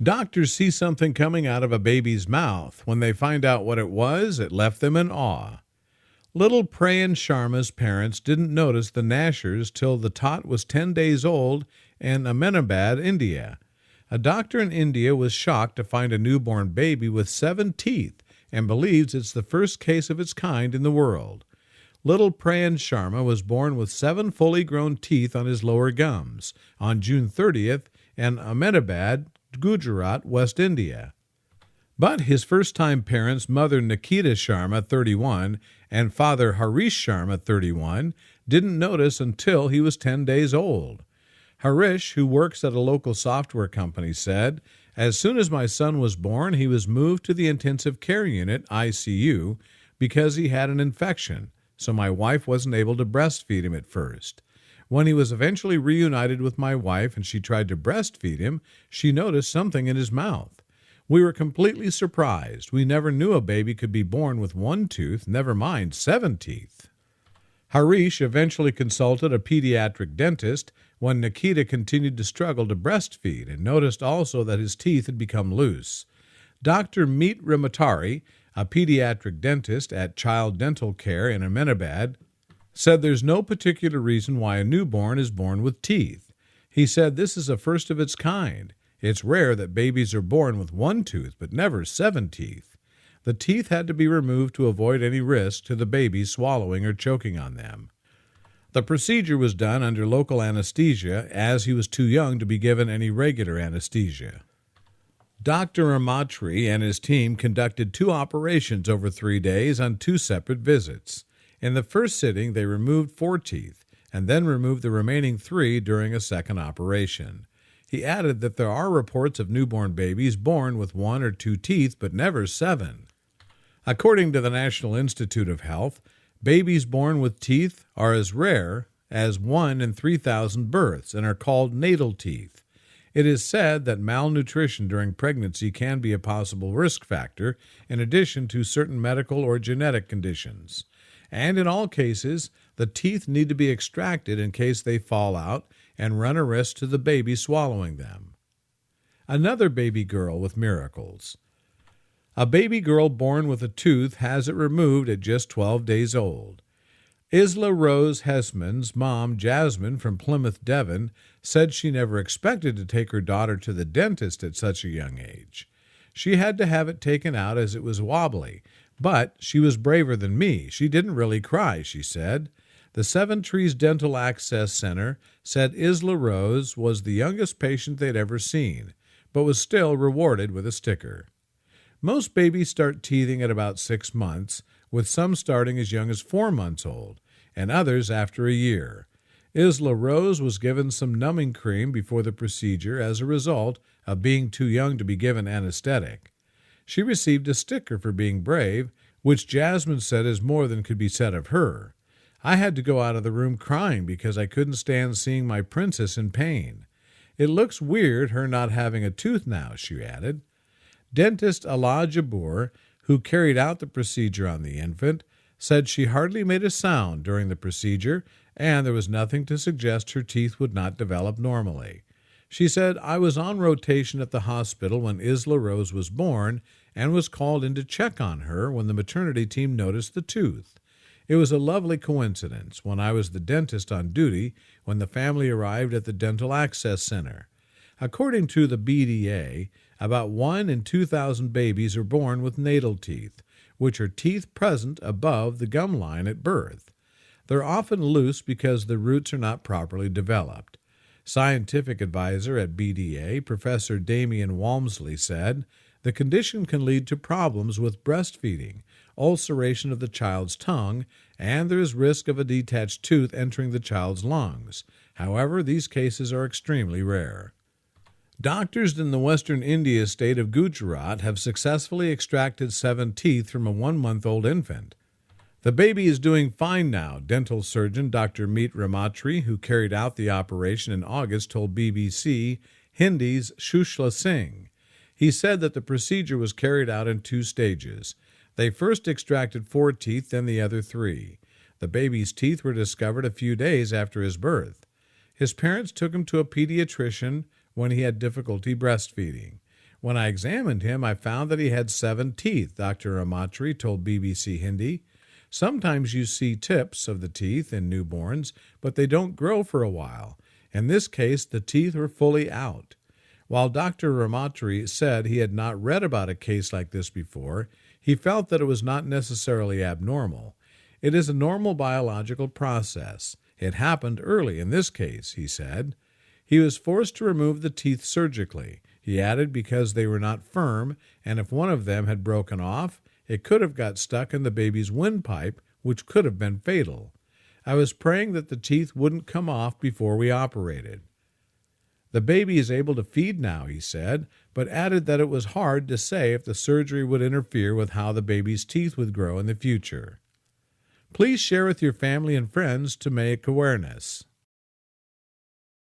Doctors see something coming out of a baby's mouth. When they find out what it was, it left them in awe. Little Prayan Sharma's parents didn't notice the gnashers till the tot was 10 days old in Ahmedabad, India. A doctor in India was shocked to find a newborn baby with 7 teeth and believes it's the first case of its kind in the world. Little Prayan Sharma was born with 7 fully grown teeth on his lower gums on June 30th in Ahmedabad, Gujarat, West India. But his first-time parents, mother Nikita Sharma, 31, and father Harish Sharma, 31, didn't notice until he was 10 days old. Harish, who works at a local software company, said, "As soon as my son was born, he was moved to the intensive care unit, ICU, because he had an infection, so my wife wasn't able to breastfeed him at first. When he was eventually reunited with my wife and she tried to breastfeed him, she noticed something in his mouth. We were completely surprised. We never knew a baby could be born with 1 tooth, never mind 7 teeth." Harish eventually consulted a pediatric dentist when Nikita continued to struggle to breastfeed and noticed also that his teeth had become loose. Dr. Meet Ramatari, a pediatric dentist at Child Dental Care in Ahmedabad, said there's no particular reason why a newborn is born with teeth. He said this is a first of its kind. It's rare that babies are born with 1 tooth, but never 7 teeth. The teeth had to be removed to avoid any risk to the baby swallowing or choking on them. The procedure was done under local anesthesia, as he was too young to be given any regular anesthesia. Dr. Ramatri and his team conducted 2 operations over 3 days on 2 separate visits. In the first sitting, they removed 4 teeth, and then removed the remaining 3 during a second operation. He added that there are reports of newborn babies born with 1 or 2 teeth, but never 7. According to the National Institute of Health, babies born with teeth are as rare as 1 in 3,000 births and are called natal teeth. It is said that malnutrition during pregnancy can be a possible risk factor, in addition to certain medical or genetic conditions. And in all cases, the teeth need to be extracted in case they fall out and run a risk to the baby swallowing them. Another baby girl with miracles. A baby girl born with a tooth has it removed at just 12 days old. Isla Rose Hesman's mom, Jasmine, from Plymouth, Devon, said she never expected to take her daughter to the dentist at such a young age. She had to have it taken out as it was wobbly, but she was braver than me. She didn't really cry, she said. The Seven Trees Dental Access Center said Isla Rose was the youngest patient they'd ever seen, but was still rewarded with a sticker. Most babies start teething at about 6 months, with some starting as young as 4 months old, and others after a year. Isla Rose was given some numbing cream before the procedure as a result of being too young to be given anesthetic. She received a sticker for being brave, which Jasmine said is more than could be said of her. I had to go out of the room crying because I couldn't stand seeing my princess in pain. It looks weird her not having a tooth now, she added. Dentist Allah Jabbour, who carried out the procedure on the infant, said she hardly made a sound during the procedure and there was nothing to suggest her teeth would not develop normally. She said, "I was on rotation at the hospital when Isla Rose was born and was called in to check on her when the maternity team noticed the tooth. It was a lovely coincidence when I was the dentist on duty when the family arrived at the Dental Access Center. According to the BDA, about 1 in 2,000 babies are born with natal teeth, which are teeth present above the gum line at birth. They're often loose because the roots are not properly developed. Scientific advisor at BDA, Professor Damian Walmsley, said, "The condition can lead to problems with breastfeeding, ulceration of the child's tongue, and there is risk of a detached tooth entering the child's lungs. However, these cases are extremely rare." Doctors in the western India state of Gujarat have successfully extracted 7 teeth from a 1-month-old infant. The baby is doing fine now, dental surgeon Dr. Meet Ramatri, who carried out the operation in August, told BBC Hindi's Shushla Singh. He said that the procedure was carried out in 2 stages. They first extracted 4 teeth, then the other 3. The baby's teeth were discovered a few days after his birth. His parents took him to a pediatrician when he had difficulty breastfeeding. When I examined him, I found that he had 7 teeth, Dr. Ramatri told BBC Hindi. Sometimes you see tips of the teeth in newborns, but they don't grow for a while. In this case, the teeth were fully out. While Dr. Ramatri said he had not read about a case like this before, he felt that it was not necessarily abnormal. It is a normal biological process. It happened early in this case, he said. He was forced to remove the teeth surgically. He added because they were not firm, and if one of them had broken off, it could have got stuck in the baby's windpipe, which could have been fatal. I was praying that the teeth wouldn't come off before we operated. The baby is able to feed now, he said, but added that it was hard to say if the surgery would interfere with how the baby's teeth would grow in the future. Please share with your family and friends to make awareness.